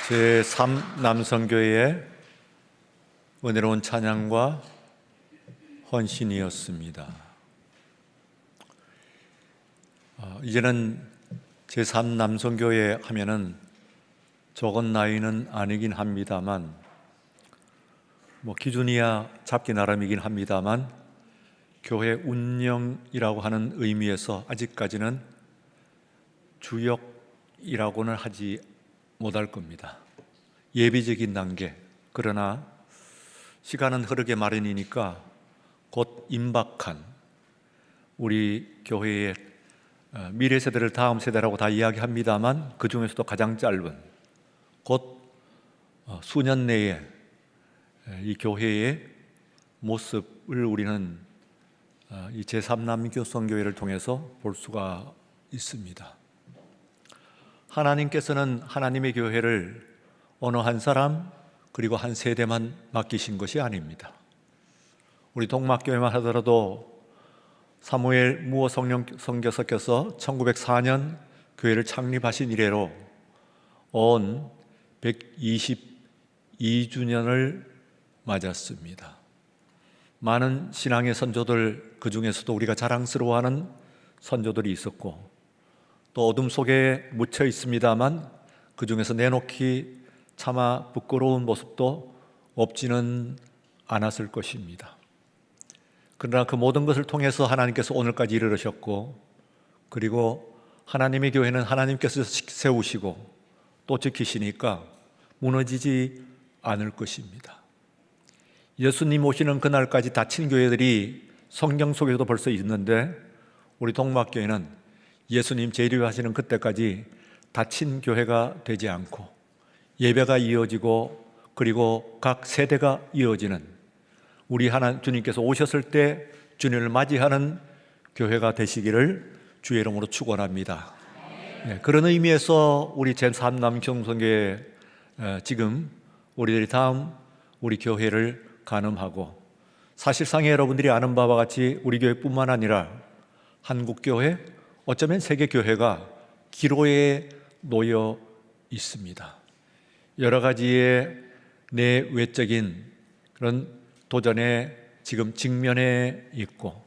제3남성교회의 은혜로운 찬양과 헌신이었습니다. 이제는 제3남성교회 하면은 적은 나이는 아니긴 합니다만, 기준이야 잡기 나름이긴 합니다만, 교회 운영이라고 하는 의미에서 아직까지는 주역이라고는 하지 못할 겁니다. 예비적인 단계. 그러나 시간은 흐르게 마련이니까 곧 임박한 우리 교회의 미래 세대를 다음 세대라고 다 이야기합니다만, 그 중에서도 가장 짧은 곧 수년 내에 이 교회의 모습을 우리는 이 제3남성교회를 통해서 볼 수가 있습니다. 하나님께서는 하나님의 교회를 어느 한 사람 그리고 한 세대만 맡기신 것이 아닙니다. 우리 동막교회만 하더라도 사무엘 무어 선교사께서 1904년 교회를 창립하신 이래로 온 122주년을 맞았습니다. 많은 신앙의 선조들, 그 중에서도 우리가 자랑스러워하는 선조들이 있었고, 또 어둠 속에 묻혀 있습니다만 그 중에서 내놓기 차마 부끄러운 모습도 없지는 않았을 것입니다. 그러나 그 모든 것을 통해서 하나님께서 오늘까지 이르르셨고, 그리고 하나님의 교회는 하나님께서 세우시고 또 지키시니까 무너지지 않을 것입니다. 예수님 오시는 그날까지 닫힌 교회들이 성경 속에도 벌써 있는데, 우리 동막교회는 예수님 재림하시는 그때까지 닫힌 교회가 되지 않고 예배가 이어지고, 그리고 각 세대가 이어지는 우리 주님께서 오셨을 때 주님을 맞이하는 교회가 되시기를 주의 이름으로 축원합니다. 그런 의미에서 우리 제3남성교회 지금 우리들이 다음 우리 교회를 가늠하고, 사실상 여러분들이 아는 바와 같이 우리 교회뿐만 아니라 한국교회, 어쩌면 세계교회가 기로에 놓여 있습니다. 여러 가지의 내외적인 그런 도전에 지금 직면해 있고,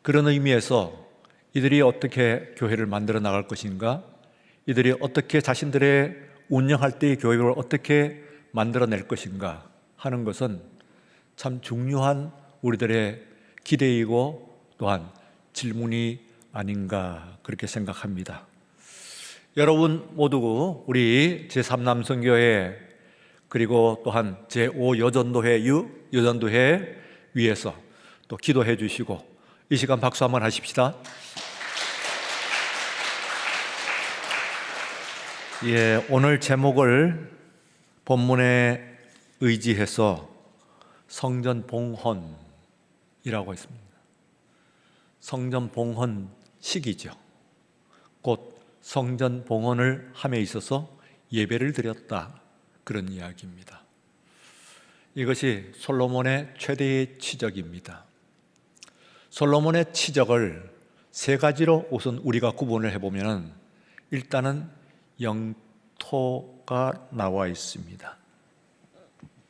그런 의미에서 이들이 어떻게 교회를 만들어 나갈 것인가, 이들이 어떻게 자신들의 운영할 때의 교회를 어떻게 만들어낼 것인가 하는 것은 참 중요한 우리들의 기대이고 또한 질문이 아닌가 그렇게 생각합니다. 여러분 모두 우리 제3남성교회 그리고 또한 제5여전도회 위해서 또 기도해 주시고, 이 시간 박수 한번 하십시다. 오늘 제목을 본문에 의지해서 성전봉헌이라고 했습니다. 성전봉헌식이죠. 곧 성전봉헌을 함에 있어서 예배를 드렸다, 그런 이야기입니다. 이것이 솔로몬의 최대의 치적입니다. 솔로몬의 치적을 세 가지로 우선 우리가 구분을 해보면, 일단은 영토가 나와 있습니다.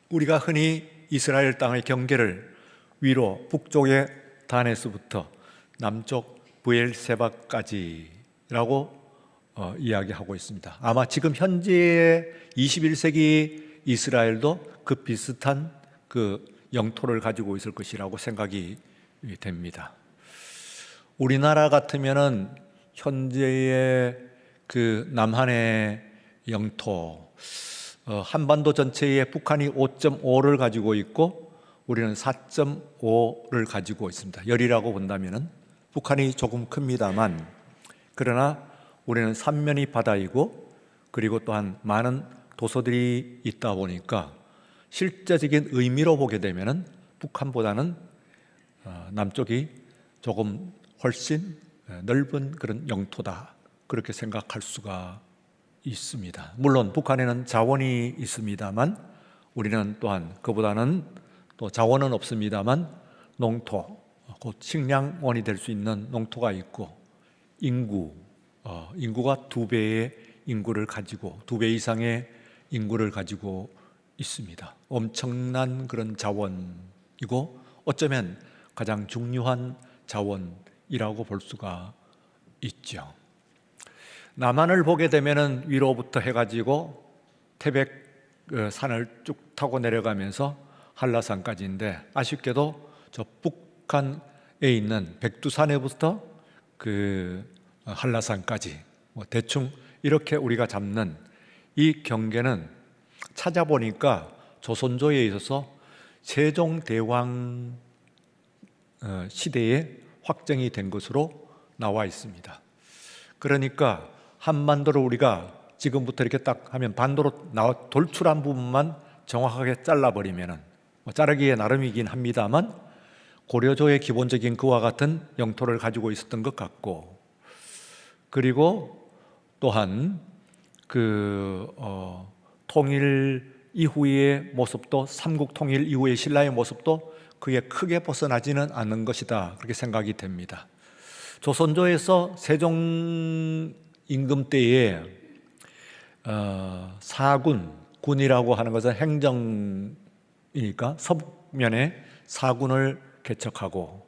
우리가 흔히 이스라엘 땅의 경계를 위로 북쪽의 다네스부터 남쪽 브엘세바까지라고 이야기하고 있습니다. 아마 지금 현재의 21세기 이스라엘도 그 비슷한 그 영토를 가지고 있을 것이라고 생각이 됩니다. 우리나라 같으면은 현재의 그 남한의 영토, 한반도 전체에 북한이 5.5를 가지고 있고 우리는 4.5를 가지고 있습니다. 열이라고 본다면은 북한이 조금 큽니다만, 그러나 우리는 삼면이 바다이고, 그리고 또한 많은 도서들이 있다 보니까 실제적인 의미로 보게 되면은 북한보다는 남쪽이 조금 훨씬 넓은 그런 영토다, 그렇게 생각할 수가 있습니다. 물론 북한에는 자원이 있습니다만, 우리는 또한 그보다는 또 자원은 없습니다만 농토, 곧 식량원이 될 수 있는 농토가 있고, 인구가 2배의 인구를 가지고 2배 이상의 인구를 가지고 있습니다. 엄청난 그런 자원이고 어쩌면 가장 중요한 자원이라고 볼 수가 있죠. 남한을 보게 되면은 위로부터 해가지고 태백 산을 쭉 타고 내려가면서 한라산까지인데, 아쉽게도 저 북한에 있는 백두산에부터 그 한라산까지 대충 이렇게 우리가 잡는 이 경계는 찾아보니까 조선조에 있어서 세종대왕 시대에 확정이 된 것으로 나와 있습니다. 그러니까 한반도를 우리가 지금부터 이렇게 딱 하면 반도로 돌출한 부분만 정확하게 잘라버리면은, 자르기에 나름이긴 합니다만 고려조의 기본적인 그와 같은 영토를 가지고 있었던 것 같고, 그리고 또한 통일 이후의 모습도, 삼국 통일 이후의 신라의 모습도 그게 크게 벗어나지는 않는 것이다, 그렇게 생각이 됩니다. 조선조에서 세종 임금 때에 군이라고 하는 것은 행정이니까 서북면에 사군을 개척하고,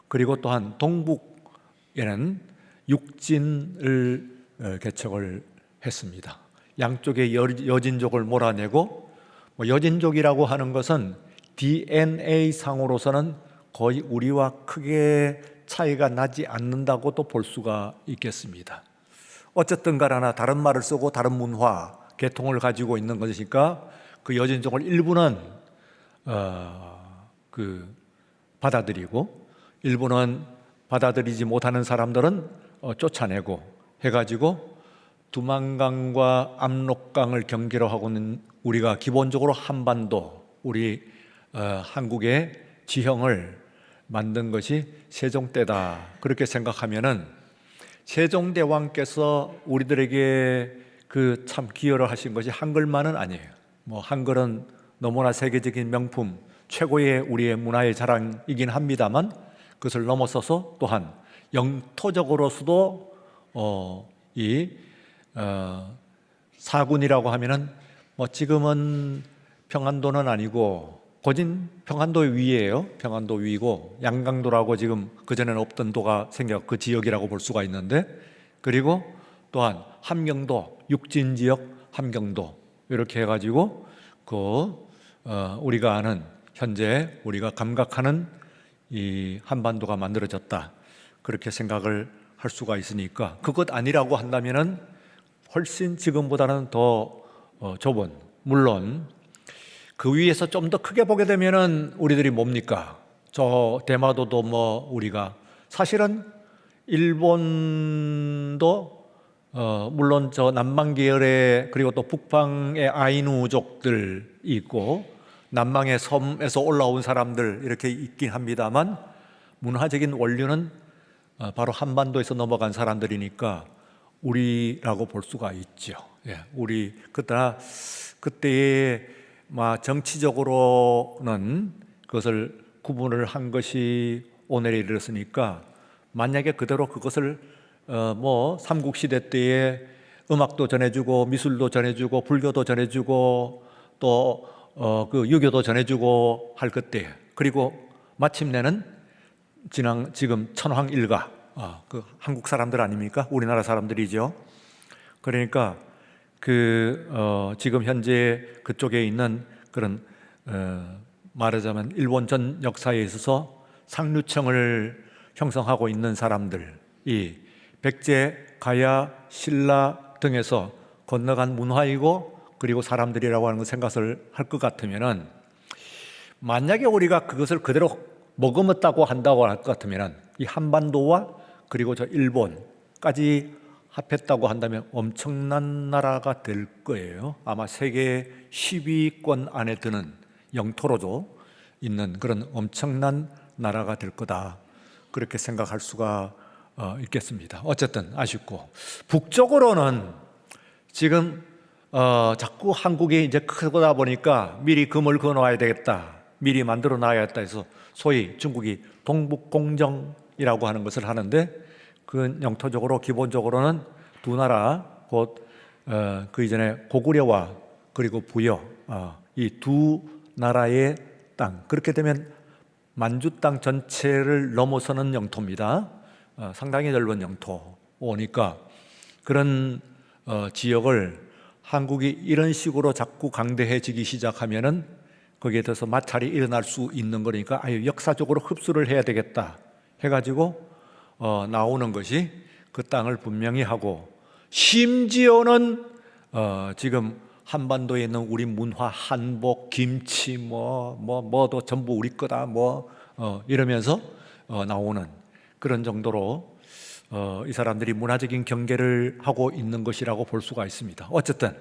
그리고 또한 동북에는 육진을 개척을 했습니다. 양쪽에 여진족을 몰아내고, 여진족이라고 하는 것은 DNA 상으로서는 거의 우리와 크게 차이가 나지 않는다고도 볼 수가 있겠습니다. 어쨌든 가라나 다른 말을 쓰고 다른 문화, 계통을 가지고 있는 것이니까 그 여진족을 일부는 받아들이고, 일부는 받아들이지 못하는 사람들은 쫓아내고 해가지고 두만강과 압록강을 경계로 하고는 우리가 기본적으로 한반도, 우리 한국의 지형을 만든 것이 세종 때다, 그렇게 생각하면은 세종대왕께서 우리들에게 참 기여를 하신 것이 한글만은 아니에요. 한글은 너무나 세계적인 명품, 최고의 우리의 문화의 자랑이긴 합니다만 그것을 넘어서서 또한 영토적으로서도 이 사군이라고 하면은 지금은 평안도는 아니고 고진 평안도 위에요. 평안도 위고, 양강도라고 지금 그전에는 없던 도가 생겨 그 지역이라고 볼 수가 있는데, 그리고 또한 함경도, 육진지역 함경도, 이렇게 해가지고 우리가 아는, 현재 우리가 감각하는 이 한반도가 만들어졌다, 그렇게 생각을 할 수가 있으니까, 그것 아니라고 한다면은 훨씬 지금보다는 더 좁은, 물론 그 위에서 좀 더 크게 보게 되면은 우리들이 뭡니까? 저 대마도도 우리가 사실은 일본도 물론 저 남방 계열의, 그리고 또 북방의 아이누족들이 있고 남방의 섬에서 올라온 사람들 이렇게 있긴 합니다만, 문화적인 원류는 바로 한반도에서 넘어간 사람들이니까 우리라고 볼 수가 있죠. 우리 그때의 정치적으로는 그것을 구분을 한 것이 오늘에 이르렀으니까, 만약에 그대로 그것을 삼국시대 때에 음악도 전해주고 미술도 전해주고 불교도 전해주고 또 유교도 전해주고 할 그때, 그리고 마침내는 지금 천황일가, 한국 사람들 아닙니까? 우리나라 사람들이죠. 그러니까 지금 현재 그쪽에 있는 그런 말하자면 일본 전 역사에 있어서 상류층을 형성하고 있는 사람들이 백제, 가야, 신라 등에서 건너간 문화이고, 그리고 사람들이라고 하는 생각을 할 것 같으면은, 만약에 우리가 그것을 그대로 머금었다고 한다고 할 것 같으면은 이 한반도와 그리고 저 일본까지 합했다고 한다면 엄청난 나라가 될 거예요. 아마 세계 10위권 안에 드는 영토로도 있는 그런 엄청난 나라가 될 거다, 그렇게 생각할 수가 있겠습니다. 어쨌든 아쉽고, 북쪽으로는 지금 자꾸 한국이 이제 크다 보니까 미리 금을 그어놔야 되겠다, 미리 만들어 놔야겠다 해서 소위 중국이 동북공정이라고 하는 것을 하는데, 그 영토적으로 기본적으로는 두 나라, 곧 그 이전에 고구려와 그리고 부여, 이 두 나라의 땅, 그렇게 되면 만주 땅 전체를 넘어서는 영토입니다. 상당히 넓은 영토오니까 그런 지역을 한국이 이런 식으로 자꾸 강대해지기 시작하면은 거기에 대해서 마찰이 일어날 수 있는 거니까 아유 역사적으로 흡수를 해야 되겠다 해가지고 나오는 것이 그 땅을 분명히 하고, 심지어는 지금 한반도에 있는 우리 문화, 한복, 김치 뭐도 전부 우리 거다 이러면서 나오는 그런 정도로 이 사람들이 문화적인 경계를 하고 있는 것이라고 볼 수가 있습니다. 어쨌든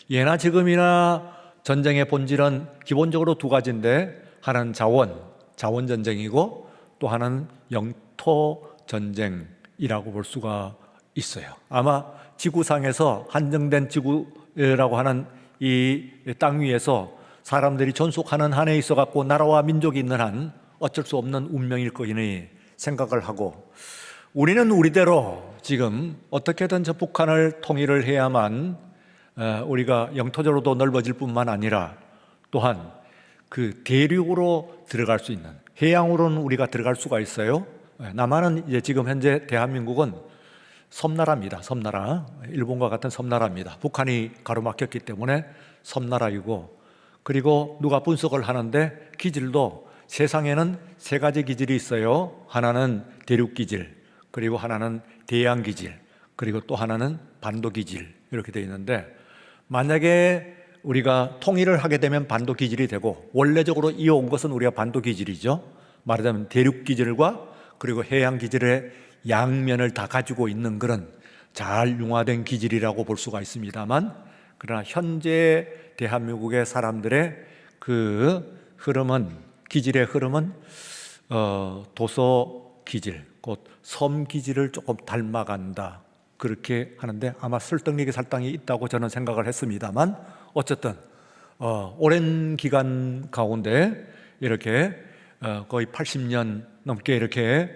예나 지금이나 전쟁의 본질은 기본적으로 두 가지인데, 하나는 자원 전쟁이고 또 하나는 영토 전쟁이라고 볼 수가 있어요. 아마 지구상에서 한정된 지구라고 하는 이 땅 위에서 사람들이 존속하는 한에 있어 갖고 나라와 민족이 있는 한 어쩔 수 없는 운명일 거니 생각을 하고, 우리는 우리대로 지금 어떻게든 저 북한을 통일을 해야만 우리가 영토적으로도 넓어질 뿐만 아니라 또한 그 대륙으로 들어갈 수 있는, 해양으로는 우리가 들어갈 수가 있어요. 남한은 이제 지금 현재 대한민국은 섬나라입니다. 섬나라, 일본과 같은 섬나라입니다. 북한이 가로막혔기 때문에 섬나라이고, 그리고 누가 분석을 하는데 기질도 세상에는 세 가지 기질이 있어요. 하나는 대륙 기질, 그리고 하나는 대양 기질, 그리고 또 하나는 반도 기질, 이렇게 되어 있는데, 만약에 우리가 통일을 하게 되면 반도 기질이 되고, 원래적으로 이어온 것은 우리가 반도 기질이죠. 말하자면 대륙 기질과 그리고 해양 기질의 양면을 다 가지고 있는 그런 잘 융화된 기질이라고 볼 수가 있습니다만, 그러나 현재 대한민국의 사람들의 그 흐름은, 기질의 흐름은 도서 기질, 곧 섬 기질을 조금 닮아간다, 그렇게 하는데 아마 설득력이 살당이 있다고 저는 생각을 했습니다만, 어쨌든 오랜 기간 가운데 이렇게 거의 80년 넘게 이렇게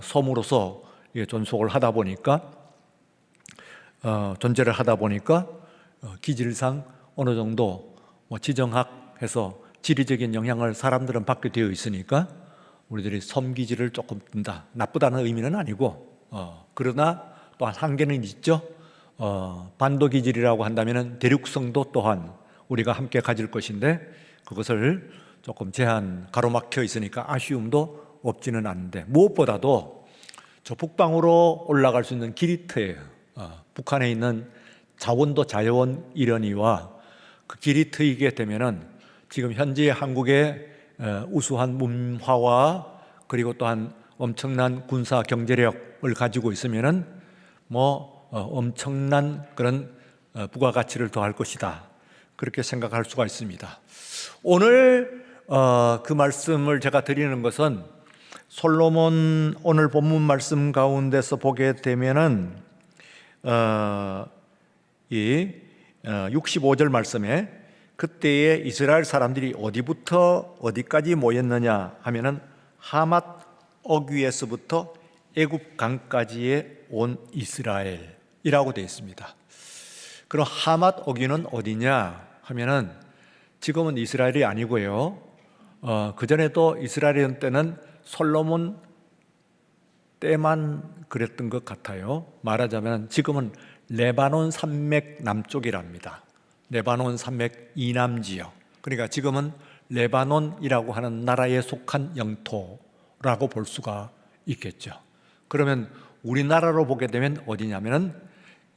섬으로서 존속을 하다 보니까, 존재를 하다 보니까 기질상 어느 정도 지정학해서 지리적인 영향을 사람들은 받게 되어 있으니까 우리들이 섬 기질을 조금 든다, 나쁘다는 의미는 아니고, 그러나 또한 한계는 있죠. 반도 기질이라고 한다면 대륙성도 또한 우리가 함께 가질 것인데, 그것을 조금 가로막혀 있으니까 아쉬움도 없지는 않은데, 무엇보다도 저 북방으로 올라갈 수 있는 길이 트예요. 북한에 있는 자원도 자연 일원이와 그 길이 트이게 되면은 지금 현재 한국의 우수한 문화와 그리고 또한 엄청난 군사 경제력을 가지고 있으면은 엄청난 그런 부가가치를 더할 것이다, 그렇게 생각할 수가 있습니다. 오늘 그 말씀을 제가 드리는 것은 솔로몬 오늘 본문 말씀 가운데서 보게 되면은 이 65절 말씀에 그때에 이스라엘 사람들이 어디부터 어디까지 모였느냐 하면은 하맛 어귀에서부터 애굽 강까지의 온 이스라엘이라고 되어 있습니다. 그럼 하맛 어귀는 어디냐 하면은 지금은 이스라엘이 아니고요. 그 전에도 이스라엘 때는 솔로몬 때만 그랬던 것 같아요. 말하자면 지금은 레바논 산맥 남쪽이랍니다. 레바논 산맥 이남 지역. 그러니까 지금은 레바논이라고 하는 나라에 속한 영토라고 볼 수가 있겠죠. 그러면 우리나라로 보게 되면 어디냐면은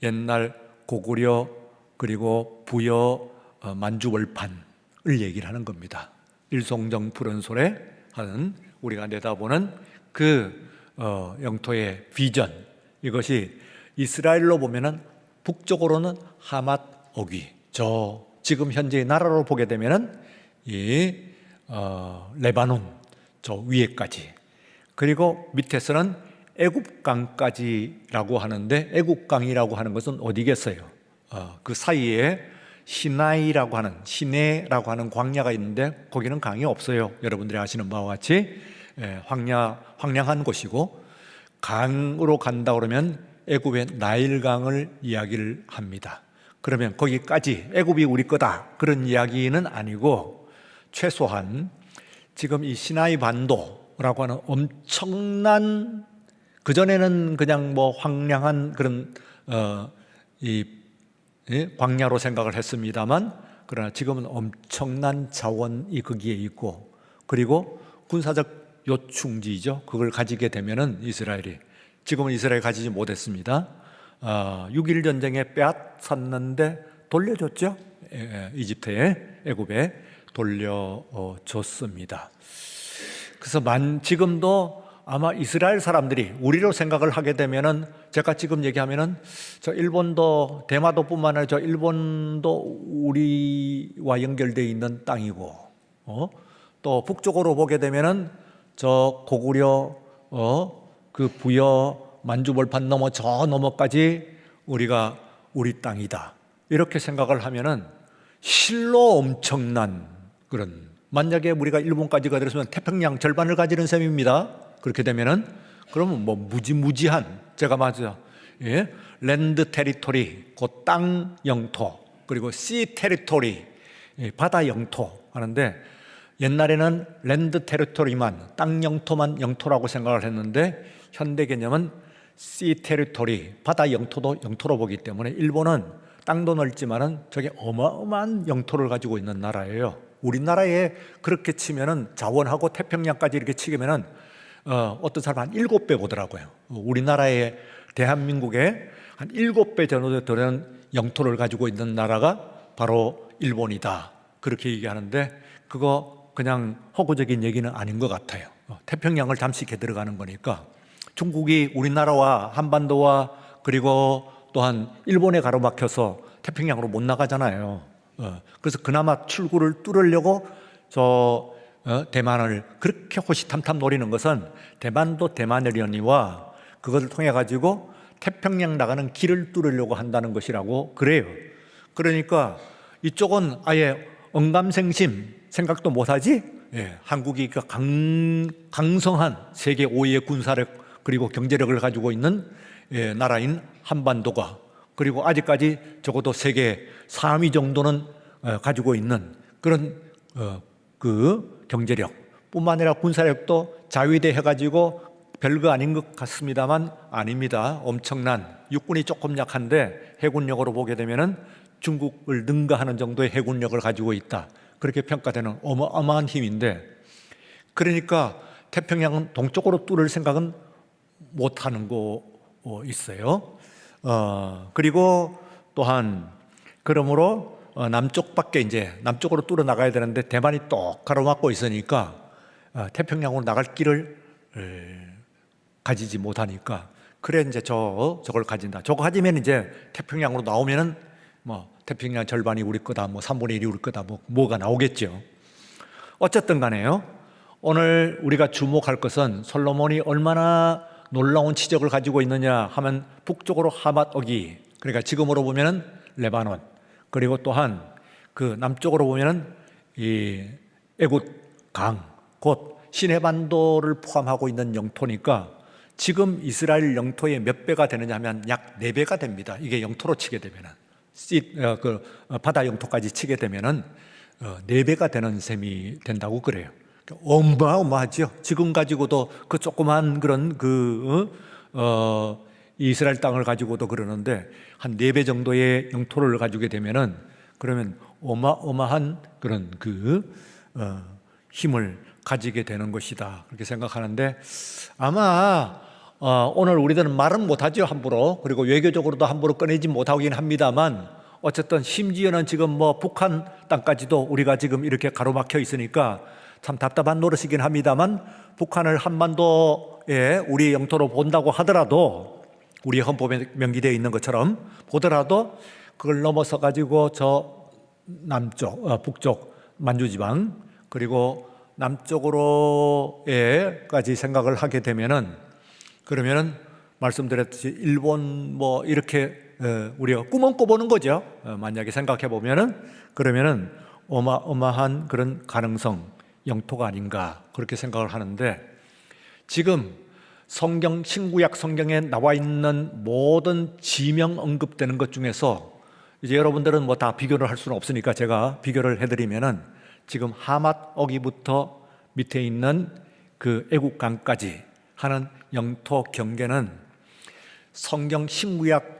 옛날 고구려 그리고 부여 만주월판을 얘기를 하는 겁니다. 일송정 푸른소래 하는 우리가 내다보는 그 영토의 비전, 이것이 이스라엘로 보면은 북쪽으로는 하맛 어귀, 저 지금 현재의 나라로 보게 되면은 이 레바논 저 위에까지, 그리고 밑에서는 애굽강까지라고 하는데, 애굽강이라고 하는 것은 어디겠어요? 그 사이에 시나이라고 하는, 시내라고 하는 광야가 있는데 거기는 강이 없어요. 여러분들이 아시는 바와 같이 황량한 곳이고, 강으로 간다 그러면 애굽의 나일강을 이야기를 합니다. 그러면 거기까지 애굽이 우리 거다 그런 이야기는 아니고, 최소한 지금 이 시나이 반도라고 하는 엄청난, 그전에는 그냥 뭐 황량한 그런 광야로 생각을 했습니다만, 그러나 지금은 엄청난 자원이 거기에 있고, 그리고 군사적 요충지죠. 그걸 가지게 되면은 이스라엘이, 지금은 이스라엘이 가지지 못했습니다. 6.1 전쟁에 빼앗았는데 돌려줬죠. 이집트에, 애굽에 돌려줬습니다. 그래서 지금도 아마 이스라엘 사람들이 우리로 생각을 하게 되면은, 제가 지금 얘기하면은 저 일본도, 대마도뿐만 아니라 저 일본도 우리와 연결되어 있는 땅이고, 또 북쪽으로 보게 되면은 저 고구려, 그 부여, 만주벌판 넘어 저 너머까지 우리가 우리 땅이다, 이렇게 생각을 하면은 실로 엄청난 그런, 만약에 우리가 일본까지 가들었으면 태평양 절반을 가지는 셈입니다. 그렇게 되면은, 그러면 뭐 무지무지한, 제가 맞아요. 랜드 테리토리, 그 땅 영토, 그리고 씨 테리토리, 바다 영토 하는데, 옛날에는 랜드 테리토리만, 땅 영토만 영토라고 생각을 했는데, 현대 개념은 씨 테리토리, 바다 영토도 영토로 보기 때문에 일본은 땅도 넓지만은 저게 어마어마한 영토를 가지고 있는 나라예요. 우리나라에 그렇게 치면은, 자원하고 태평양까지 이렇게 치면은 어떤 사람 한 7배 보더라고요. 우리나라의, 대한민국의 한 7배 정도 되는 영토를 가지고 있는 나라가 바로 일본이다, 그렇게 얘기하는데, 그거 그냥 허구적인 얘기는 아닌 것 같아요. 태평양을 잠식해 들어가는 거니까. 중국이 우리나라와 한반도와 그리고 또한 일본에 가로막혀서 태평양으로 못 나가잖아요. 그래서 그나마 출구를 뚫으려고 대만을 그렇게 호시탐탐 노리는 것은, 대만도 대만이려니와 그것을 통해 가지고 태평양 나가는 길을 뚫으려고 한다는 것이라고 그래요. 그러니까 이쪽은 아예 언감생심 생각도 못하지. 한국이 그 강성한 세계 5위의 군사력 그리고 경제력을 가지고 있는 나라인 한반도가, 그리고 아직까지 적어도 세계 3위 정도는 가지고 있는 그런 그 경제력 뿐만 아니라 군사력도 자위대 해가지고 별거 아닌 것 같습니다만 아닙니다. 엄청난, 육군이 조금 약한데 해군력으로 보게 되면은 중국을 능가하는 정도의 해군력을 가지고 있다, 그렇게 평가되는 어마어마한 힘인데, 그러니까 태평양은 동쪽으로 뚫을 생각은 못하는 거 있어요. 그리고 또한 그러므로 남쪽밖에, 이제 남쪽으로 뚫어 나가야 되는데 대만이 또 가로막고 있으니까 태평양으로 나갈 길을 가지지 못하니까, 그래 이제 저걸 가진다. 저거 가지면 이제 태평양으로 나오면은 뭐 태평양 절반이 우리 거다, 뭐 3분의 1이 우리 거다, 뭐가 나오겠죠. 어쨌든 간에요, 오늘 우리가 주목할 것은 솔로몬이 얼마나 놀라운 치적을 가지고 있느냐 하면, 북쪽으로 하맛 어기, 그러니까 지금으로 보면은 레바논, 그리고 또한 그 남쪽으로 보면은 이 애굽 강, 곧 시내반도를 포함하고 있는 영토니까, 지금 이스라엘 영토의 몇 배가 되느냐 하면 약 4배가 됩니다. 이게 영토로 치게 되면은, 바다 영토까지 치게 되면은 4배가 되는 셈이 된다고 그래요. 어마어마하죠. 지금 가지고도 그 조그만 그런 이스라엘 땅을 가지고도 그러는데, 한 4배 정도의 영토를 가지게 되면은, 그러면 어마어마한 그런 힘을 가지게 되는 것이다, 그렇게 생각하는데, 아마 오늘 우리들은 말은 못하죠, 함부로. 그리고 외교적으로도 함부로 꺼내지 못하긴 합니다만, 어쨌든 심지어는 지금 뭐 북한 땅까지도 우리가 지금 이렇게 가로막혀 있으니까 참 답답한 노릇이긴 합니다만, 북한을 한반도에 우리 영토로 본다고 하더라도, 우리 헌법에 명기되어 있는 것처럼 보더라도, 그걸 넘어서 가지고 저 남쪽, 북쪽 만주지방, 그리고 남쪽으로까지 생각을 하게 되면은, 그러면은 말씀드렸듯이 일본 뭐 이렇게 우리가 꿈은 꿔보는 거죠. 만약에 생각해 보면은, 그러면은 어마어마한 그런 가능성, 영토가 아닌가, 그렇게 생각을 하는데, 지금 신구약 성경에 나와 있는 모든 지명 언급되는 것 중에서 이제 여러분들은 뭐 다 비교를 할 수는 없으니까 제가 비교를 해드리면은 지금 하맛 어기부터 밑에 있는 그 애국강까지 하는 영토 경계는 성경 신구약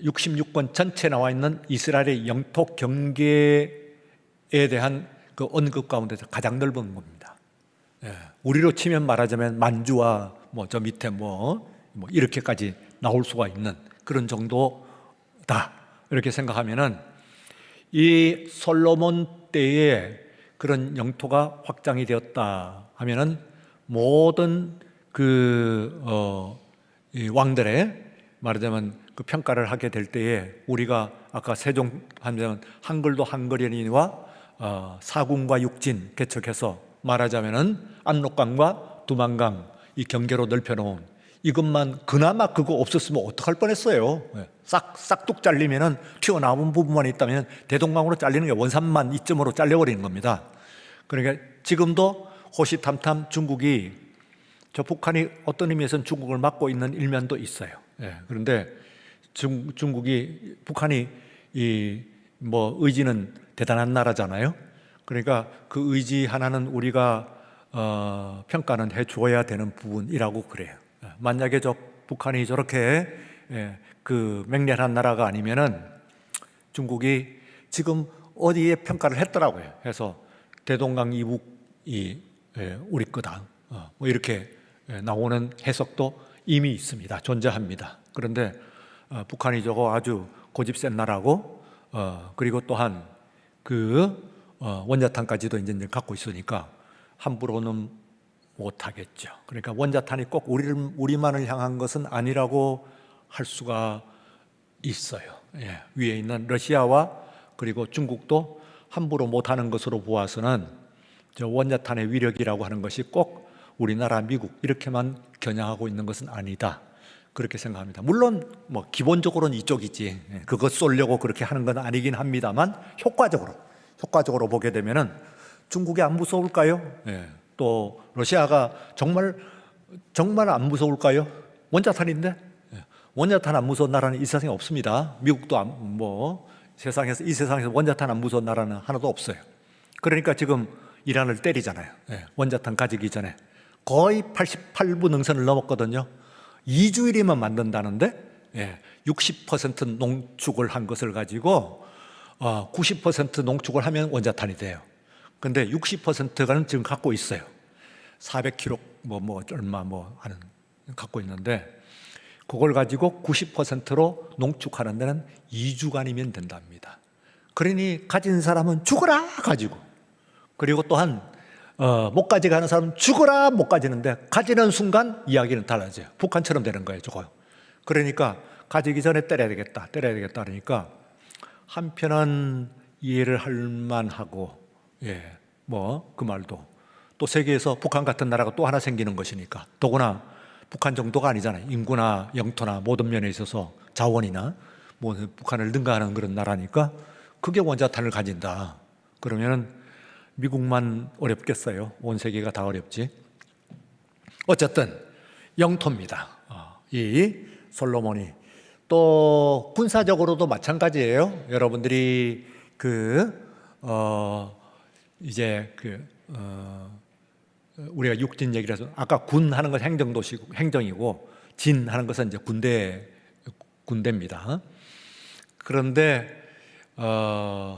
66권 전체 나와 있는 이스라엘의 영토 경계에 대한 그 언급 가운데서 가장 넓은 겁니다. 예, 우리로 치면 말하자면 만주와 뭐 저 밑에 뭐 이렇게까지 나올 수가 있는 그런 정도다. 이렇게 생각하면은 이 솔로몬 때에 그런 영토가 확장이 되었다 하면은 모든 이 왕들의 말하자면 그 평가를 하게 될 때에 우리가 아까 세종하면 한글도 한글이니와 사군과 육진 개척해서 말하자면은 압록강과 두만강 이 경계로 넓혀놓은 이것만 그나마 그거 없었으면 어떡할 뻔했어요. 싹둑 잘리면은 튀어나온 부분만 있다면 대동강으로 잘리는 게 원산만 이점으로 잘려버리는 겁니다. 그러니까 지금도 호시탐탐 중국이 저 북한이 어떤 의미에서는 중국을 막고 있는 일면도 있어요. 그런데 중국이 북한이 의지는 대단한 나라잖아요. 그러니까 그 의지 하나는 우리가 평가는 해줘야 되는 부분이라고 그래요. 만약에 저 북한이 저렇게 그 맹렬한 나라가 아니면은 중국이 지금 어디에 평가를 했더라고요. 해서 대동강 이북이 우리 거다. 뭐 이렇게 나오는 해석도 이미 있습니다. 존재합니다. 그런데 북한이 저거 아주 고집 센 나라고 그리고 또한 원자탄까지도 이제 갖고 있으니까 함부로는 못하겠죠. 그러니까 원자탄이 꼭 우리만을 향한 것은 아니라고 할 수가 있어요. 위에 있는 러시아와 그리고 중국도 함부로 못하는 것으로 보아서는 저 원자탄의 위력이라고 하는 것이 꼭 우리나라, 미국 이렇게만 겨냥하고 있는 것은 아니다. 그렇게 생각합니다. 물론 뭐 기본적으로는 이쪽이지. 그거 쏠려고 그렇게 하는 건 아니긴 합니다만 효과적으로 보게 되면은 중국이 안 무서울까요? 또 러시아가 정말 안 무서울까요? 원자탄인데 원자탄 안 무서운 나라는 이 세상에 없습니다. 미국도 이 세상에서 원자탄 안 무서운 나라는 하나도 없어요. 그러니까 지금 이란을 때리잖아요. 원자탄 가지기 전에 거의 88부 능선을 넘었거든요. 2주일이면 만든다는데 60% 농축을 한 것을 가지고 90% 농축을 하면 원자탄이 돼요. 근데 60%는 지금 갖고 있어요. 400kg 하는 갖고 있는데 그걸 가지고 90%로 농축하는 데는 2주간이면 된답니다. 그러니 가진 사람은 죽어라 가지고, 그리고 또한 못 가지게 하는 사람은 죽어라 못 가지는데 가지는 순간 이야기는 달라져요. 북한처럼 되는 거예요, 저거. 그러니까 가지기 전에 때려야 되겠다 그러니까 한편은 이해를 할 만하고 그 말도 또 세계에서 북한 같은 나라가 또 하나 생기는 것이니까, 더구나 북한 정도가 아니잖아요. 인구나 영토나 모든 면에 있어서 자원이나 북한을 능가하는 그런 나라니까 그게 원자탄을 가진다. 그러면은 미국만 어렵겠어요? 온 세계가 다 어렵지. 어쨌든 영토입니다. 이 솔로몬이 또 군사적으로도 마찬가지예요. 여러분들이 우리가 육진 얘기를 해서 아까 군 하는 건 행정이고 진 하는 것은 이제 군대입니다. 그런데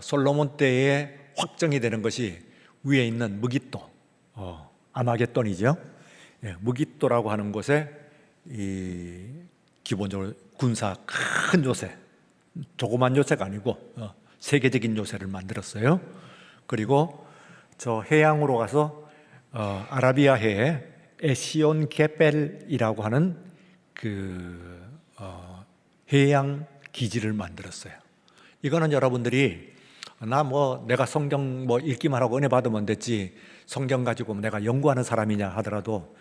솔로몬 때에 확정이 되는 것이 위에 있는 무깃도, 아마겟돈이죠. 무깃도라고 하는 곳에 기본적으로 군사 큰 요새, 조그만 요새가 아니고 세계적인 요새를 만들었어요. 그리고 저 해양으로 가서 아라비아해에 에시온 게벨이라고 하는 해양 기지를 만들었어요. 이거는 여러분들이 내가 성경 읽기만 하고 은혜 받으면 됐지 성경 가지고 내가 연구하는 사람이냐 하더라도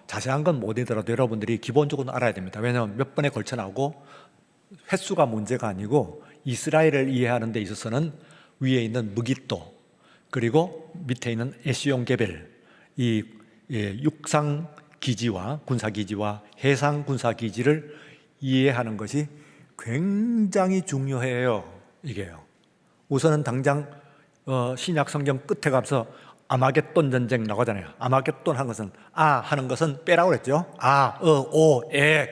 자세한 건 못 읽더라도 여러분들이 기본적으로 알아야 됩니다. 왜냐하면 몇 번에 걸쳐 나오고 횟수가 문제가 아니고 이스라엘을 이해하는 데 있어서는 위에 있는 무깃도 그리고 밑에 있는 에시온 게벨, 이 육상 기지와 군사 기지와 해상 군사 기지를 이해하는 것이 굉장히 중요해요. 이게요. 우선은 당장 신약 성경 끝에 가서 아마겟돈 전쟁 나오잖아요. 아마겟돈 한 것은 하는 것은 빼라고 그랬죠.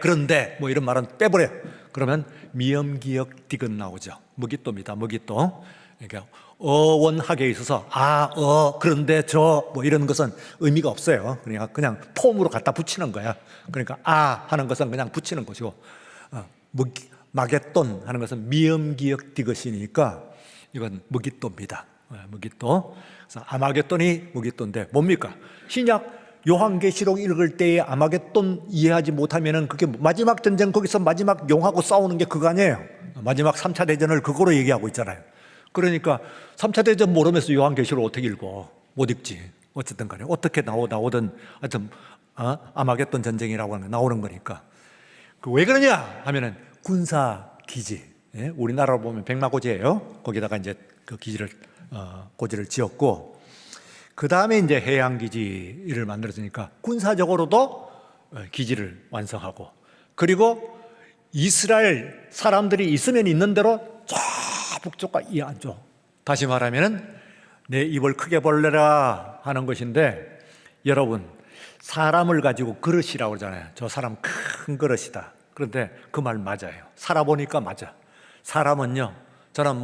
그런데 뭐 이런 말은 빼버려요. 그러면 미음기역 디귿 나오죠. 무기또입니다. 무기또. 그러니까 어원학에 있어서 그런데 뭐 이런 것은 의미가 없어요. 그러니까 그냥 폼으로 갖다 붙이는 거야. 그러니까 하는 것은 그냥 붙이는 것이고 마겟돈 하는 것은 미음기역 디귿이니까 이건 무기또입니다. 무기또. 그래서 아마겟돈이 무기또인데 뭡니까? 신약 요한계시록 읽을 때에 아마겟돈 이해하지 못하면은 그게 마지막 전쟁, 거기서 마지막 용하고 싸우는 게 그거 아니에요. 마지막 3차 대전을 그거로 얘기하고 있잖아요. 그러니까 3차 대전 모르면서 요한계시록 어떻게 읽어? 못 읽지. 어쨌든 간에 어떻게 나오든 하여튼 아마겟돈 전쟁이라고 하는 거 나오는 거니까. 왜 그러냐 하면은 군사 기지. 우리나라로 보면 백마고지예요. 거기다가 이제 그 기지를 고지를 지었고, 그 다음에 이제 해양 기지를 만들었으니까 군사적으로도 기지를 완성하고, 그리고 이스라엘 사람들이 있으면 있는 대로 저 북쪽과 이 안쪽, 다시 말하면은 내 입을 크게 벌려라 하는 것인데, 여러분 사람을 가지고 그릇이라고 그러잖아요. 저 사람 큰 그릇이다. 그런데 그 말 맞아요. 살아보니까 맞아. 사람은요, 저는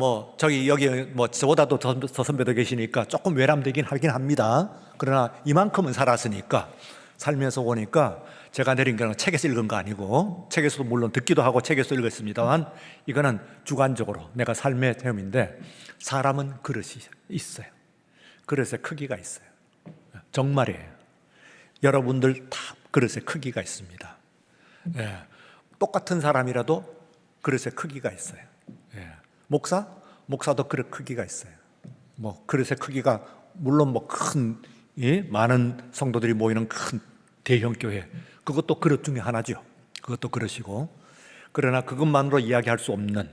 여기 저보다도 더 선배도 계시니까 조금 외람되긴 하긴 합니다. 그러나 이만큼은 살았으니까, 살면서 보니까 제가 내린 거는 책에서 읽은 거 아니고, 책에서도 물론 듣기도 하고 책에서 읽었습니다만, 이거는 주관적으로 내가 삶의 체험인데, 사람은 그릇이 있어요. 그릇의 크기가 있어요. 정말이에요. 여러분들 다 그릇의 크기가 있습니다. 똑같은 사람이라도 그릇의 크기가 있어요. 목사도 그릇 크기가 있어요. 그릇의 크기가 물론 많은 성도들이 모이는 큰 대형 교회, 그것도 그릇 중에 하나죠. 그것도 그릇이고, 그러나 그것만으로 이야기할 수 없는,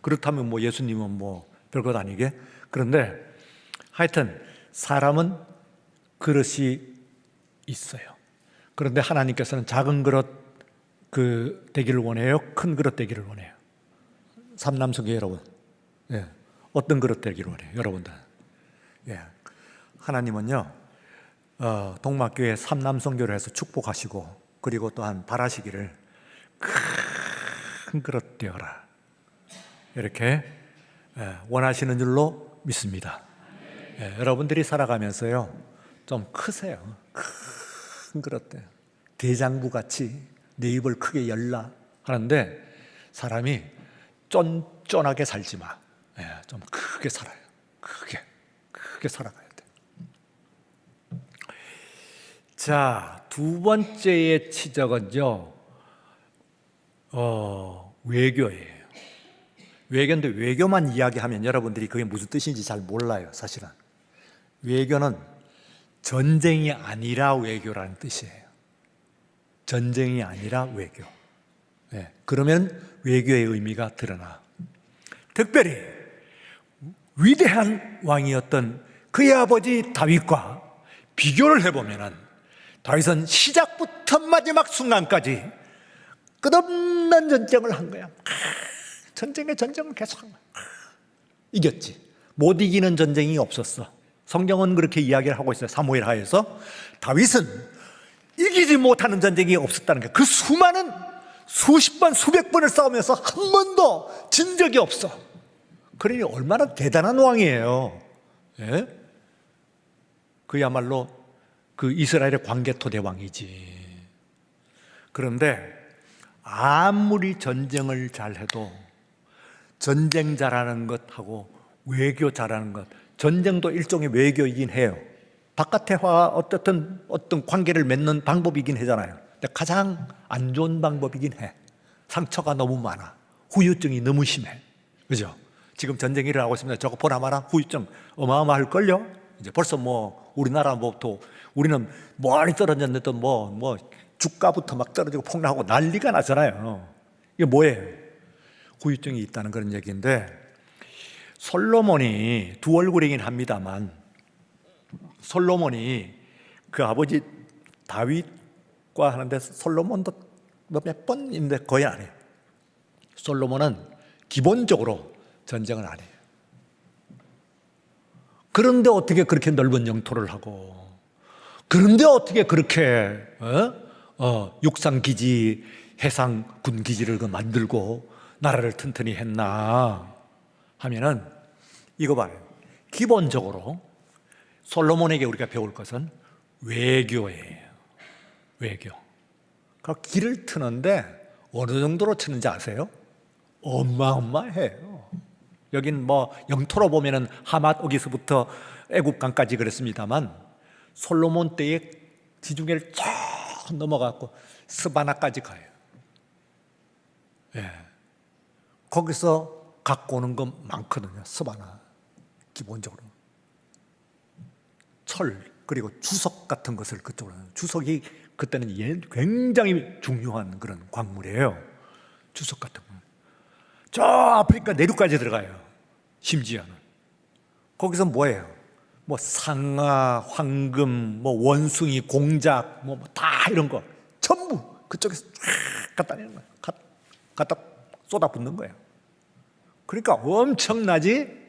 그렇다면 예수님은 별것 아니게. 그런데 하여튼 사람은 그릇이 있어요. 그런데 하나님께서는 작은 그릇 되기를 원해요? 큰 그릇 되기를 원해요? 삼남성교 여러분, 어떤 그릇 되기를 원해요? 여러분들. 하나님은요, 동막교회 삼남성교를 해서 축복하시고, 그리고 또한 바라시기를 큰 그릇 되어라, 이렇게 원하시는 줄로 믿습니다. 여러분들이 살아가면서요, 좀 크세요. 큰 그릇 돼. 대장부 같이 내 입을 크게 열라 하는데, 사람이 쫀쫀하게 살지 마. 좀 크게 살아요. 크게 살아가야 돼. 자, 두 번째의 치적은요, 외교예요. 외교인데, 외교만 이야기하면 여러분들이 그게 무슨 뜻인지 잘 몰라요, 사실은. 외교는 전쟁이 아니라 외교라는 뜻이에요. 전쟁이 아니라 외교. 그러면 외교의 의미가 드러나. 특별히 위대한 왕이었던 그의 아버지 다윗과 비교를 해보면, 다윗은 시작부터 마지막 순간까지 끝없는 전쟁을 한 거야. 전쟁을 계속 한 거야. 이겼지. 못 이기는 전쟁이 없었어. 성경은 그렇게 이야기를 하고 있어요. 사무엘 하에서 다윗은 이기지 못하는 전쟁이 없었다는 거야. 그 수많은 수십 번, 수백 번을 싸우면서 한 번도 진 적이 없어. 그러니 얼마나 대단한 왕이에요. 그야말로 그 이스라엘의 광개토대 왕이지. 그런데 아무리 전쟁을 잘해도 전쟁 잘하는 것하고 외교 잘하는 것, 전쟁도 일종의 외교이긴 해요. 바깥에와 어떤 관계를 맺는 방법이긴 하잖아요. 근데 가장 안 좋은 방법이긴 해. 상처가 너무 많아. 후유증이 너무 심해. 그죠? 지금 전쟁이 일어나고 있습니다. 저거 보나마나 후유증 어마어마할걸요? 이제 벌써 우리나라 우리는 많이 떨어졌는데 주가부터 막 떨어지고 폭락하고 난리가 나잖아요. 이게 뭐예요? 후유증이 있다는 그런 얘기인데, 솔로몬이 두 얼굴이긴 합니다만, 솔로몬이 그 아버지 다윗과 하는데 솔로몬도 몇 번인데 거의 안 해요. 솔로몬은 기본적으로 전쟁을 안 해요. 그런데 어떻게 그렇게 넓은 영토를 하고, 그런데 어떻게 그렇게 육상 기지, 해상 군 기지를 만들고 나라를 튼튼히 했나 하면은 이거 봐요. 기본적으로 솔로몬에게 우리가 배울 것은 외교예요. 외교. 그 길을 트는데 어느 정도로 트는지 아세요? 어마어마해요. 여긴 뭐 영토로 보면은 하맛 어기서부터 애굽강까지 그랬습니다만 솔로몬 때의 지중해를 쫙 넘어가고 스바나까지 가요. 예. 거기서 갖고 오는 건 많거든요. 스바나 기본적으로 철 그리고 주석 같은 것을 그쪽으로 주석이 그때는 굉장히 중요한 그런 광물이에요. 주석 같은 거. 저 아프리카 내륙까지 들어가요. 심지어는 거기서 뭐예요? 뭐 상아, 황금, 뭐 원숭이, 공작, 뭐 다 이런 거 전부 그쪽에서 쫙 갖다 내는 거예요. 갖다 쏟아붓는 거예요. 그러니까 엄청나지.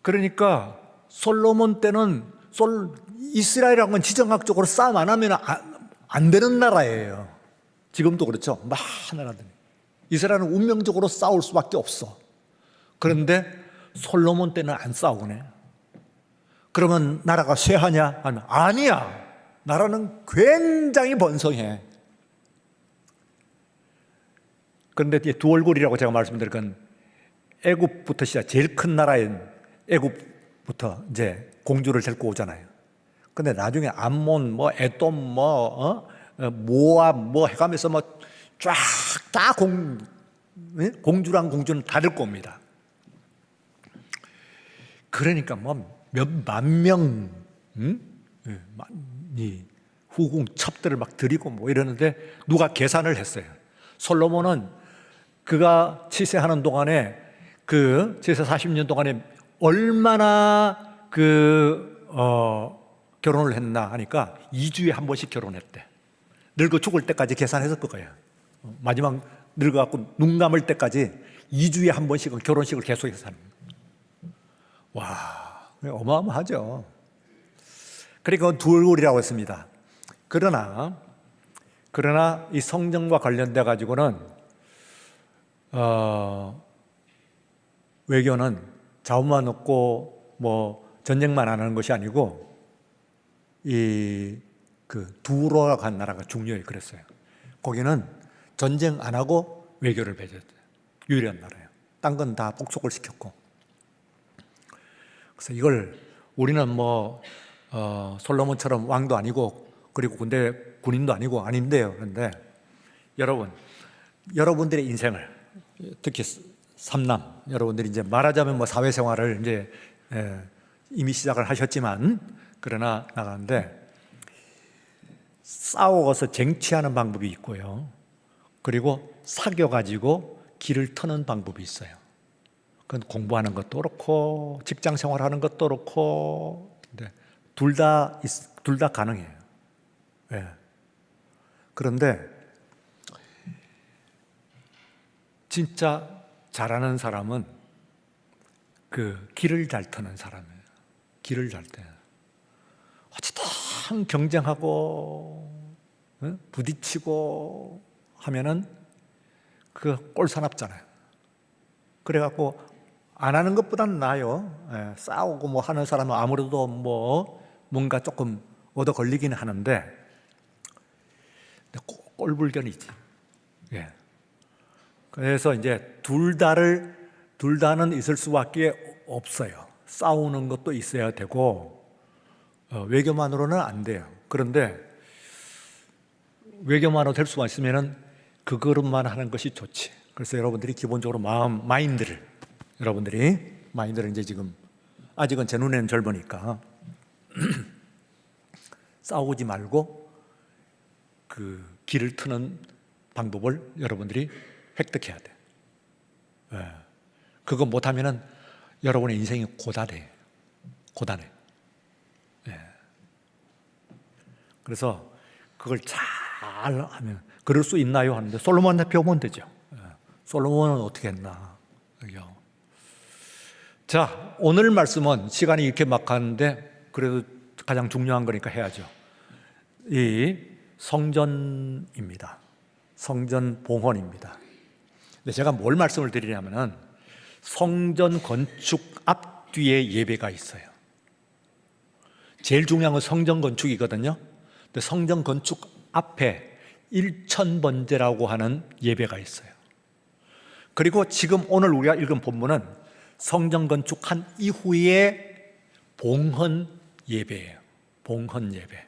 그러니까 솔로몬 때는 이스라엘이라는 건 지정학적으로 싸움 안 하면 안 되는 나라예요. 지금도 그렇죠. 많은 나라들이 이스라엘은 운명적으로 싸울 수밖에 없어. 그런데 솔로몬 때는 안 싸우네. 그러면 나라가 쇠하냐? 아니야. 나라는 굉장히 번성해. 그런데 두 얼굴이라고 제가 말씀드린 건 애굽부터 시작, 제일 큰 나라인 애굽부터 이제 공주를 데리고 오잖아요. 근데 나중에 암몬, 뭐 에돔, 모압, 뭐 해가면서 뭐 쫙 다 공주랑 공주는 다 데리고 옵니다. 그러니까 뭐 몇만 명, 이 후궁 첩들을 막 들이고 뭐 이러는데 누가 계산을 했어요. 솔로몬은 그가 치세하는 동안에 그 치세 40년 동안에 얼마나 결혼을 했나 하니까 2주에 한 번씩 결혼했대. 늙어 죽을 때까지 계산했을 거예요. 마지막 늙어갖고 눈 감을 때까지 2주에 한 번씩은 결혼식을 계속해서 하는 거예요. 와, 어마어마하죠. 그리고 두 얼굴이라고 했습니다. 그러나 이 성전과 관련돼 가지고는 외교는 자원만 얻고 뭐 전쟁만 안 하는 것이 아니고 두로가 간 나라가 중요해. 그랬어요. 거기는 전쟁 안 하고 외교를 맺었어요. 유일한 나라예요. 딴 건 다 복속을 시켰고. 그래서 이걸 우리는 뭐 솔로몬처럼 왕도 아니고 그리고 군인도 아니고 아닌데요. 그런데 여러분들의 인생을 특히 삼남 여러분들이 이제 말하자면 뭐 사회생활을 이제 이미 시작을 하셨지만 그러나 나가는데 싸워서 쟁취하는 방법이 있고요. 그리고 사귀어가지고 길을 터는 방법이 있어요. 그건 공부하는 것도 그렇고 직장 생활하는 것도 그렇고 둘 다 가능해요. 네. 그런데 진짜 잘하는 사람은 그 길을 잘 터는 사람이에요. 길을 잘 때. 어찌든 경쟁하고 부딪히고 하면은 그 꼴사납잖아요. 그래갖고 안 하는 것보다는 나아요. 싸우고 뭐 하는 사람은 아무래도 뭐 뭔가 조금 얻어 걸리기는 하는데 꼴불견이지. 예. 그래서 이제 둘 다는 있을 수밖에 없어요. 싸우는 것도 있어야 되고 외교만으로는 안 돼요. 그런데 외교만으로 될 수만 있으면은 그것만 하는 것이 좋지. 그래서 여러분들이 기본적으로 마인드를 이제 지금 아직은 제 눈에는 젊으니까 싸우지 말고 그 길을 트는 방법을 여러분들이 획득해야 돼. 그거 못하면은 여러분의 인생이 고단해. 그래서 그걸 잘 하면 그럴 수 있나요? 하는데 솔로몬한테 배우면 되죠. 솔로몬은 어떻게 했나. 자, 오늘 말씀은 시간이 이렇게 막 가는데 그래도 가장 중요한 거니까 해야죠. 이 성전입니다. 성전 봉헌입니다. 근데 제가 뭘 말씀을 드리냐면은 성전 건축 앞뒤에 예배가 있어요. 제일 중요한 건 성전 건축이거든요. 근데 성전 건축 앞에 일천번제라고 하는 예배가 있어요. 그리고 지금 오늘 우리가 읽은 본문은 성전 건축한 이후에 봉헌 예배예요. 봉헌 예배.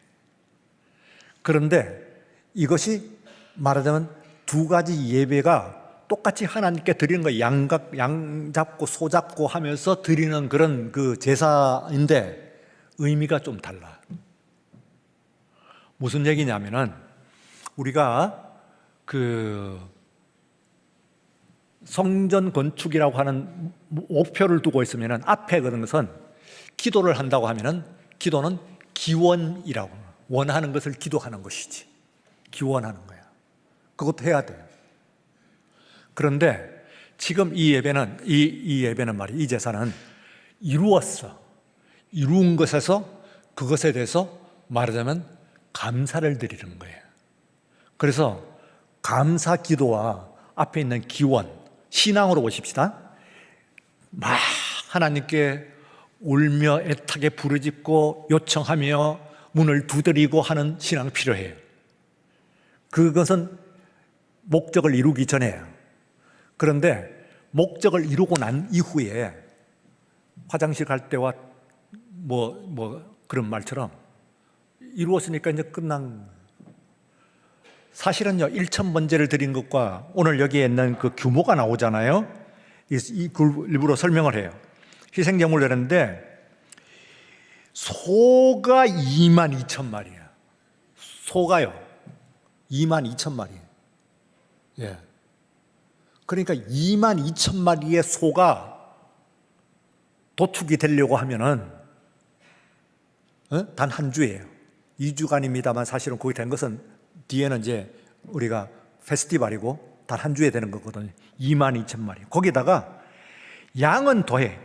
그런데 이것이 말하자면 두 가지 예배가 똑같이 하나님께 드리는 거예요. 양 잡고 소 잡고 하면서 드리는 그런 그 제사인데 의미가 좀 달라요. 무슨 얘기냐면은 우리가 그 성전 건축이라고 하는 목표를 두고 있으면은 앞에 그런 것은 기도를 한다고 하면은 기도는 기원이라고 원하는 것을 기도하는 것이지. 기원하는 거야. 그것도 해야 돼요. 그런데 지금 이 예배는 이 예배는 말이야. 이 제사는 이루었어. 이룬 것에서 그것에 대해서 말하자면 감사를 드리는 거예요. 그래서 감사 기도와 앞에 있는 기원, 신앙으로 보십시다. 막 하나님께 울며 애타게 부르짖고 요청하며 문을 두드리고 하는 신앙이 필요해요. 그것은 목적을 이루기 전에요. 그런데 목적을 이루고 난 이후에 화장실 갈 때와 그런 말처럼 이루었으니까 이제 끝난. 사실은요, 일천번제를 드린 것과 오늘 여기에 있는 그 규모가 나오잖아요. 일부러 설명을 해요. 희생제물을 드렸는데 소가 22,000마리야. 소가요 22,000마리. 예. 그러니까 22,000마리의 소가 도축이 되려고 하면은 단 한 주예요. 2주간입니다만 사실은 거기 된 것은 뒤에는 이제 우리가 페스티벌이고 단 한 주에 되는 거거든요. 22,000마리. 거기다가 양은 더해.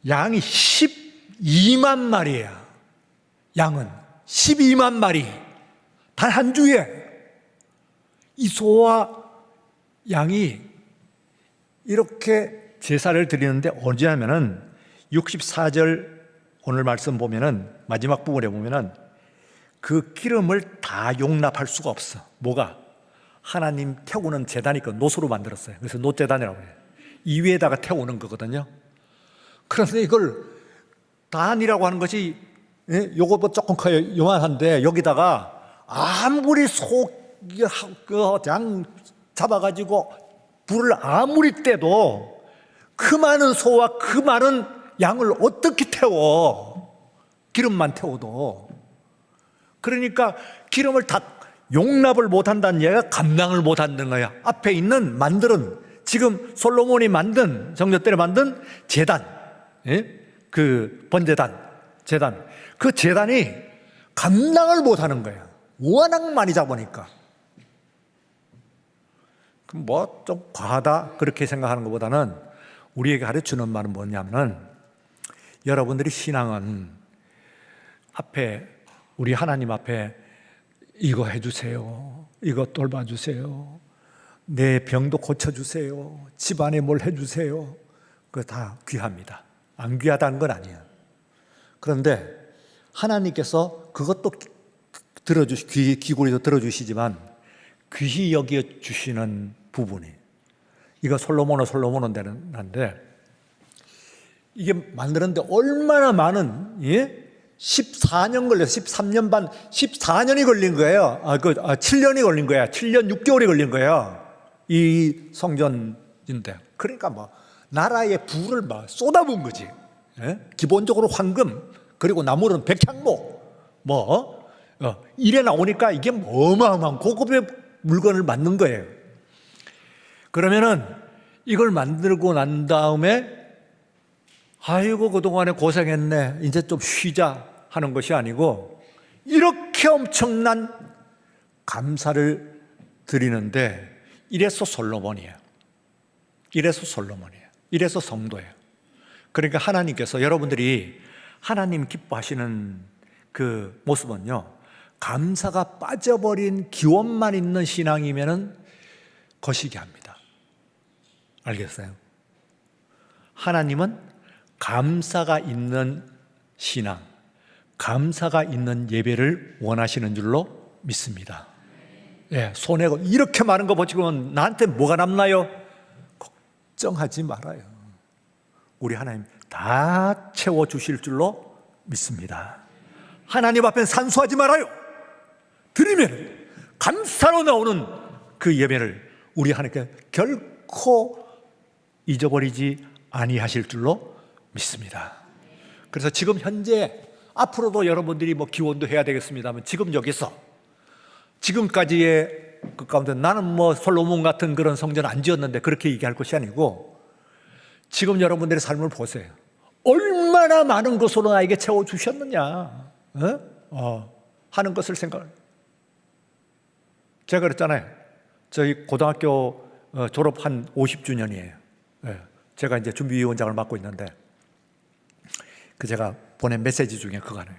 양이 12만 마리야. 양은 12만 마리. 단 한 주에. 이 소와 양이 이렇게 제사를 드리는데 언제냐면은 64절 오늘 말씀 보면은 마지막 부분에 보면은 그 기름을 다 용납할 수가 없어. 뭐가? 하나님 태우는 제단이 그 노소로 만들었어요. 그래서 노제단이라고 해요. 이 위에다가 태우는 거거든요. 그런데 이걸 단이라고 하는 것이 요거 조금 커요. 요만한데 여기다가 아무리 양 잡아가지고 불을 아무리 떼도 그 많은 소와 그 많은 양을 어떻게 태워? 기름만 태워도. 그러니까 기름을 다 용납을 못한다는 얘기가 감당을 못한다는 거야. 앞에 있는 만들은 지금 솔로몬이 만든 정전 때에 만든 제단, 그 번제단, 제단, 그 제단이 감당을 못하는 거야. 워낙 많이 잡으니까. 뭐 좀 과하다 그렇게 생각하는 것보다는 우리에게 가르치는 말은 뭐냐면은 여러분들이 신앙은 앞에 우리 하나님 앞에 이거 해주세요, 이거 돌봐주세요, 내 병도 고쳐주세요, 집안에 뭘 해주세요. 그거 다 귀합니다. 안 귀하다는 건 아니에요. 그런데 하나님께서 그것도 귀고리도 들어주시지만 귀히 여겨주시는 부분이, 이거 솔로몬은 되는데 이게 만드는데 얼마나 많은 14년 걸렸어요. 13년 반, 14년이 걸린 거예요. 7년이 걸린 거야. 7년 6개월이 걸린 거예요. 이 성전인데. 그러니까 뭐 나라의 부를 막 쏟아부은 거지. 기본적으로 황금, 그리고 나무는 백향목, 이래 나오니까 이게 어마어마한 고급의 물건을 만든 거예요. 그러면은 이걸 만들고 난 다음에 아이고 그동안에 고생했네, 이제 좀 쉬자 하는 것이 아니고 이렇게 엄청난 감사를 드리는데 이래서 솔로몬이에요. 이래서 솔로몬이에요. 이래서 성도예요. 그러니까 하나님께서 여러분들이 하나님 기뻐하시는 그 모습은요, 감사가 빠져버린 기원만 있는 신앙이면은 거시기 합니다. 알겠어요? 하나님은 감사가 있는 신앙, 감사가 있는 예배를 원하시는 줄로 믿습니다. 예, 손해고 이렇게 많은 거 보지고는 나한테 뭐가 남나요? 걱정하지 말아요. 우리 하나님 다 채워주실 줄로 믿습니다. 하나님 앞엔 산수하지 말아요. 드리면 감사로 나오는 그 예배를 우리 하나님께 결코 잊어버리지 아니하실 줄로 믿습니다. 그래서 지금 현재 앞으로도 여러분들이 뭐 기원도 해야 되겠습니다만 지금 여기서 지금까지의 그 가운데 나는 뭐 솔로몬 같은 그런 성전 안 지었는데 그렇게 얘기할 것이 아니고 지금 여러분들의 삶을 보세요. 얼마나 많은 것으로 나에게 채워주셨느냐 하는 것을 생각을. 제가 그랬잖아요. 저희 고등학교 졸업한 50주년이에요. 제가 이제 준비위원장을 맡고 있는데 그 제가 보낸 메시지 중에 그거네요.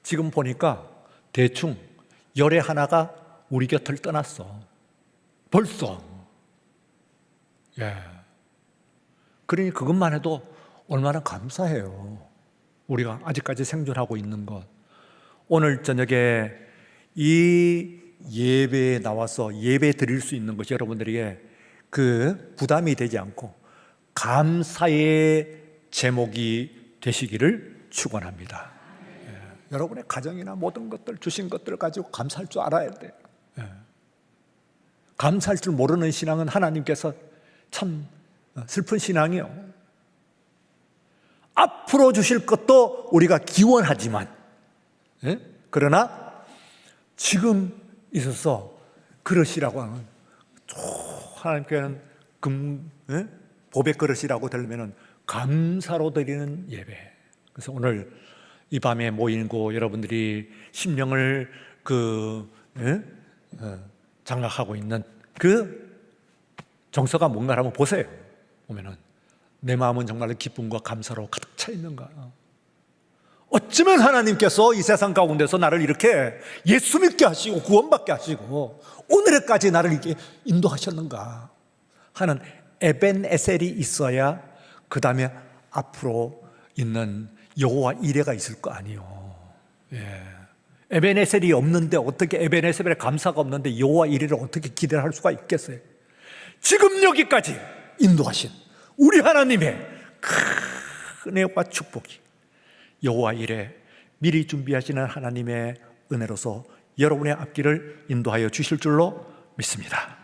지금 보니까 대충 열의 하나가 우리 곁을 떠났어. 벌써. 예. 그러니 그것만 해도 얼마나 감사해요. 우리가 아직까지 생존하고 있는 것. 오늘 저녁에 이 예배에 나와서 예배 드릴 수 있는 것이 여러분들에게 그 부담이 되지 않고 감사의 제목이 되시기를 축원합니다. 예. 여러분의 가정이나 모든 것들 주신 것들을 가지고 감사할 줄 알아야 돼요. 예. 감사할 줄 모르는 신앙은 하나님께서 참 슬픈 신앙이요. 앞으로 주실 것도 우리가 기원하지만, 예? 그러나 지금 있어서 그릇이라고 하는 하나님께는 보배 그릇이라고 들으면 감사로 드리는 예배. 그래서 오늘 이 밤에 모이고 여러분들이 심령을 장악하고 있는 그 정서가 뭔가 한번 보세요. 보면은 내 마음은 정말로 기쁨과 감사로 가득 차 있는가. 어쩌면 하나님께서 이 세상 가운데서 나를 이렇게 예수 믿게 하시고 구원받게 하시고 오늘까지 나를 이렇게 인도하셨는가 하는 에벤에셀이 있어야 그 다음에 앞으로 있는 여호와 이레가 있을 거 아니에요. 예. 에벤에셀이 없는데 어떻게 에벤에셀에 감사가 없는데 여호와 이레를 어떻게 기대를 할 수가 있겠어요? 지금 여기까지 인도하신 우리 하나님의 큰 은혜와 축복이 여호와 이레 미리 준비하시는 하나님의 은혜로서 여러분의 앞길을 인도하여 주실 줄로 믿습니다.